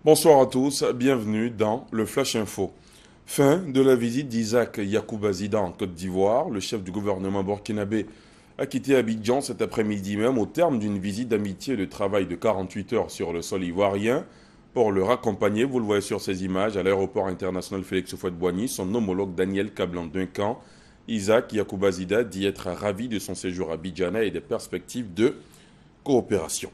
Bonsoir à tous, bienvenue dans le Flash Info. Fin de la visite d'Isaac Yacouba Zida en Côte d'Ivoire. Le chef du gouvernement burkinabé a quitté Abidjan cet après-midi même au terme d'une visite d'amitié et de travail de 48 heures sur le sol ivoirien. Pour le raccompagner, vous le voyez sur ces images, à l'aéroport international Félix Houphouët-Boigny, son homologue Daniel Kablan-Duncan. Isaac Yacouba Zida dit être ravi de son séjour à Abidjana et des perspectives de coopération.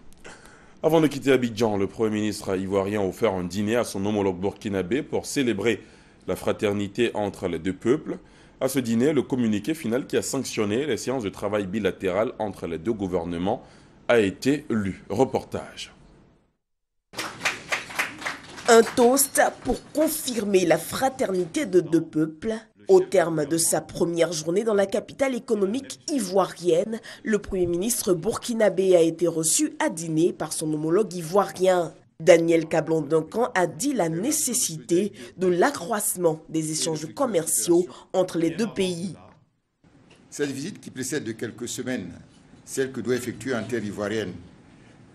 Avant de quitter Abidjan, le Premier ministre ivoirien a offert un dîner à son homologue burkinabé pour célébrer la fraternité entre les deux peuples. À ce dîner, le communiqué final qui a sanctionné les séances de travail bilatérales entre les deux gouvernements a été lu. Reportage. Un toast pour confirmer la fraternité de deux peuples. Au terme de sa première journée dans la capitale économique ivoirienne, le Premier ministre burkinabé a été reçu à dîner par son homologue ivoirien. Daniel Kablan-Duncan a dit la nécessité de l'accroissement des échanges commerciaux entre les deux pays. Cette visite qui précède de quelques semaines celle que doit effectuer en terre ivoirienne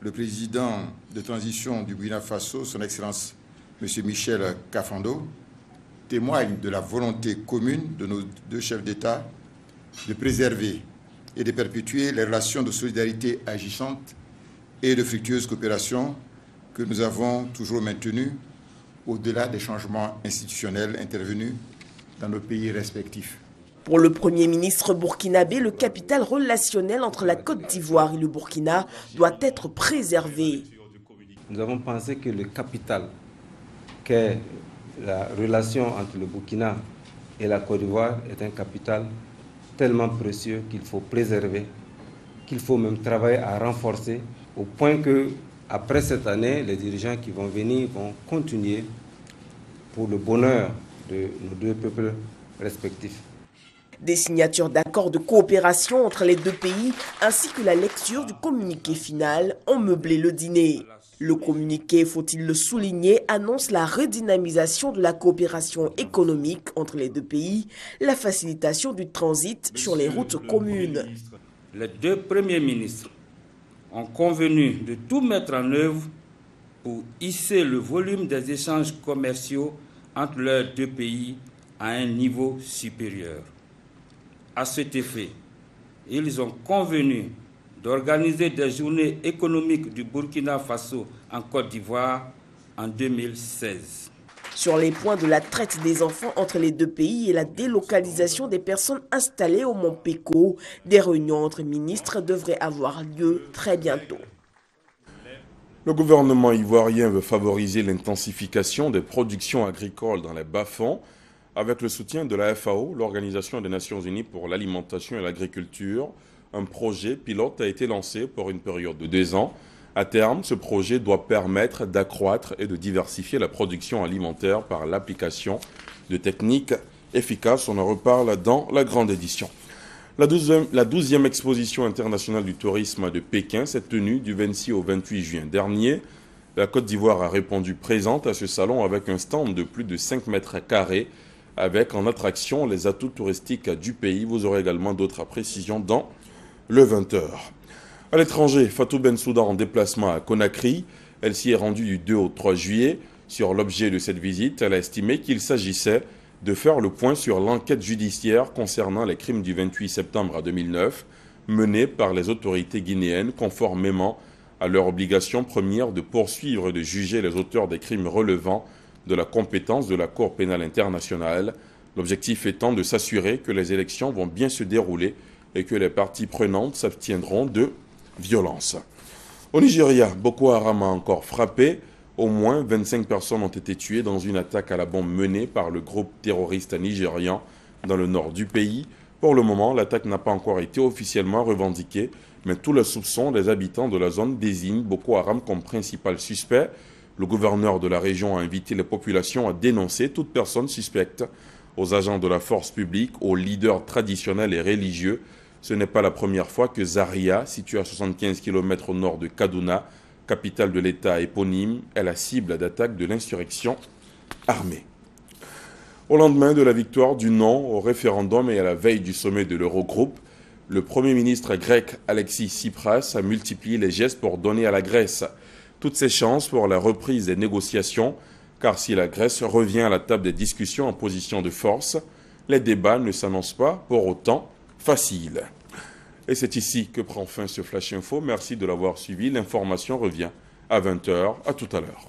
le président de transition du Burkina Faso, son Excellence M. Michel Kafando, témoigne de la volonté commune de nos deux chefs d'État de préserver et de perpétuer les relations de solidarité agissantes et de fructueuse coopération que nous avons toujours maintenues au-delà des changements institutionnels intervenus dans nos pays respectifs. Pour le Premier ministre burkinabé, le capital relationnel entre la Côte d'Ivoire et le Burkina doit être préservé. Nous avons pensé que le capital qu'est la relation entre le Burkina et la Côte d'Ivoire est un capital tellement précieux qu'il faut préserver, qu'il faut même travailler à renforcer, au point que, après cette année, les dirigeants qui vont venir vont continuer pour le bonheur de nos deux peuples respectifs. Des signatures d'accords de coopération entre les deux pays ainsi que la lecture du communiqué final ont meublé le dîner. Le communiqué, faut-il le souligner, annonce la redynamisation de la coopération économique entre les deux pays, la facilitation du transit sur les routes communes. Les deux premiers ministres ont convenu de tout mettre en œuvre pour hisser le volume des échanges commerciaux entre leurs deux pays à un niveau supérieur. À cet effet, ils ont convenu d'organiser des journées économiques du Burkina Faso en Côte d'Ivoire en 2016. Sur les points de la traite des enfants entre les deux pays et la délocalisation des personnes installées au Mont Péko, des réunions entre ministres devraient avoir lieu très bientôt. Le gouvernement ivoirien veut favoriser l'intensification des productions agricoles dans les bas-fonds avec le soutien de la FAO, l'Organisation des Nations Unies pour l'alimentation et l'agriculture. Un projet pilote a été lancé pour une période de 2 ans. À terme, ce projet doit permettre d'accroître et de diversifier la production alimentaire par l'application de techniques efficaces. On en reparle dans la grande édition. La 12e exposition internationale du tourisme de Pékin s'est tenue du 26 au 28 juin dernier. La Côte d'Ivoire a répondu présente à ce salon avec un stand de plus de 5 mètres carrés avec en attraction les atouts touristiques du pays. Vous aurez également d'autres précisions dans le 20h. À l'étranger, Fatou Bensouda en déplacement à Conakry. Elle s'y est rendue du 2 au 3 juillet. Sur l'objet de cette visite, elle a estimé qu'il s'agissait de faire le point sur l'enquête judiciaire concernant les crimes du 28 septembre 2009 menée par les autorités guinéennes conformément à leur obligation première de poursuivre et de juger les auteurs des crimes relevant de la compétence de la Cour pénale internationale. L'objectif étant de s'assurer que les élections vont bien se dérouler et que les parties prenantes s'abstiendront de violence. Au Nigeria, Boko Haram a encore frappé. Au moins 25 personnes ont été tuées dans une attaque à la bombe menée par le groupe terroriste nigérian dans le nord du pays. Pour le moment, l'attaque n'a pas encore été officiellement revendiquée, mais tous les soupçons des habitants de la zone désignent Boko Haram comme principal suspect. Le gouverneur de la région a invité les populations à dénoncer toute personne suspecte. Aux agents de la force publique, aux leaders traditionnels et religieux. Ce n'est pas la première fois que Zaria, située à 75 km au nord de Kaduna, capitale de l'État éponyme, est la cible d'attaques de l'insurrection armée. Au lendemain de la victoire du non au référendum et à la veille du sommet de l'Eurogroupe, le Premier ministre grec Alexis Tsipras a multiplié les gestes pour donner à la Grèce toutes ses chances pour la reprise des négociations, car si la Grèce revient à la table des discussions en position de force, les débats ne s'annoncent pas pour autant faciles. Et c'est ici que prend fin ce Flash Info. Merci de l'avoir suivi. L'information revient à 20h. À tout à l'heure.